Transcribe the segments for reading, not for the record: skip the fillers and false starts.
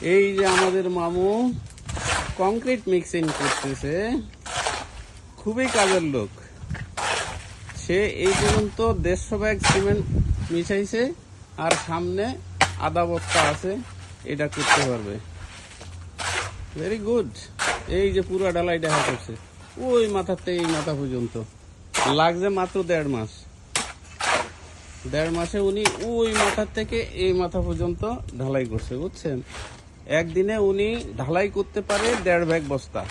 এই যে আমাদের মামু কংক্রিট মিক্সিং করতেছে, খুবই কাজের লোক। সে এই পর্যন্ত 150 ব্যাগ সিমেন্ট মিশাইছে, আর সামনে আধা বস্তা আছে, এটা করতে পারবে। Very good. এই যে পুরো ঢালাই দেখা করছে, ওই মাথার থেকে এই মাথা পর্যন্ত লাগছে মাত্র 1.5 মাস। 1.5 মাসে উনি ওই মাথার থেকে এই মাথা পর্যন্ত ঢালাই করছে, বুঝছেন? একদিনে উনি ঢালাই করতে পারে 1.5 ব্যাগ বস্তা,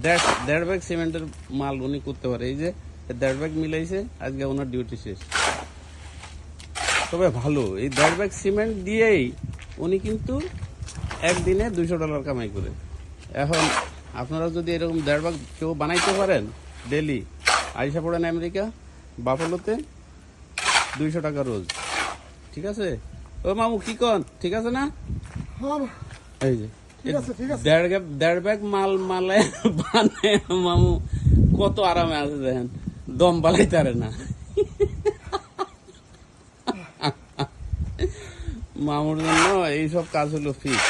1.5 ব্যাগ সিমেন্টের মাল উনি করতে পারে। এই যে 1.5 ব্যাগ মিলাইছে, আজকে ওনার ডিউটি শেষ। তবে ভালো, এই 1.5 ব্যাগ সিমেন্ট দিয়েই উনি কিন্তু একদিনে $200 কামাই করে। এখন আপনারা যদি এরকম 1.5 ব্যাগ কেউ বানাইতে পারেন, ডেলি আইসা পড়েন আমেরিকা বাফালোতে, $200 রোজ। ঠিক আছে? ও মামু কি কন, ঠিক আছে না? এই যে 1.5 ব্যাগ মাল মালায় বানায় মামু কত আরামে আছে দেখেন, দম বালাইতে পারে না। মামুর জন্য এইসব কাজ হলো ফিট।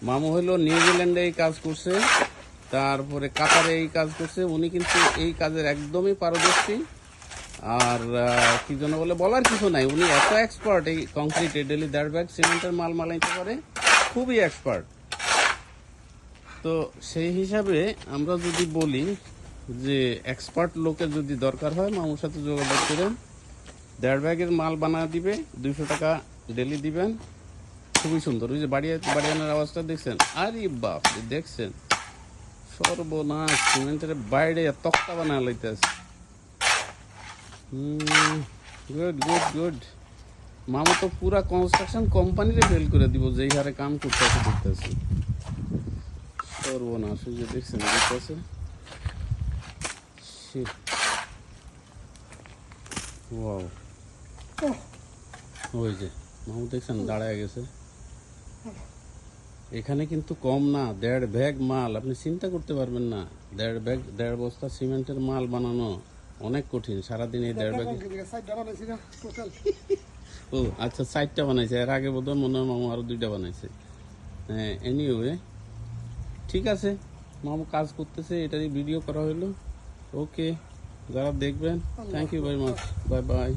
মামু হলো নিউজিল্যান্ডে এই কাজ করছে, তারপরে কাতারে এই কাজ করছে। উনি কিন্তু এই কাজের একদমই পারদর্শী। আর কি জন্য বলে বলার কিছু নাই, উনি এত এক্সপার্ট এই কংক্রিটে, ডেলি 1.5 ব্যাগ সিমেন্টের মাল মালাইতে পারে, খুবই এক্সপার্ট। তো সেই হিসাবে আমরা যদি বলি যে এক্সপার্ট লোকের যদি দরকার হয়, মামুর সাথে যোগাযোগ করেন। 1.5 ব্যাগের মাল বানা দিবে, $200 ডেলি দিবেন। খুবই সুন্দর। ওই যে বাড়িয়ানোর আওয়াজটা দেখছেন? আরে বাপ, দেখছেন? সর্বনাশ, সিমেন্টের বাইরে তক্তা বানা লাইতেছে। Good good good. মামু তো পুরা কনস্ট্রাকশন কোম্পানিরে ফেল করে দিব, যেই হারে কাম করতেছে দেখতেছি। সর্বনাশ, ওই যে দেখছেন দেখতেছে। ওয়াও, ওই যে মামু দেখছেন দাঁড়ায় গেছে। এখানে কিন্তু কম না, 1.5 ব্যাগ মাল আপনি চিন্তা করতে পারবেন না। 1.5 ব্যাগ, 1.5 বস্তা সিমেন্টের মাল বানানো অনেক কঠিন। সারাদিন এই 1.5 ব্যাগ। ও আচ্ছা, 4টা বানাইছে। এর আগে বোধহয় মনে হয় মামু আরো 2টা বানাইছে। হ্যাঁ, এনিওয়ে ঠিক আছে, মামু কাজ করতেছে, এটারই ভিডিও করা হলো। ওকে, যারা দেখবেন, thank you very much, bye by.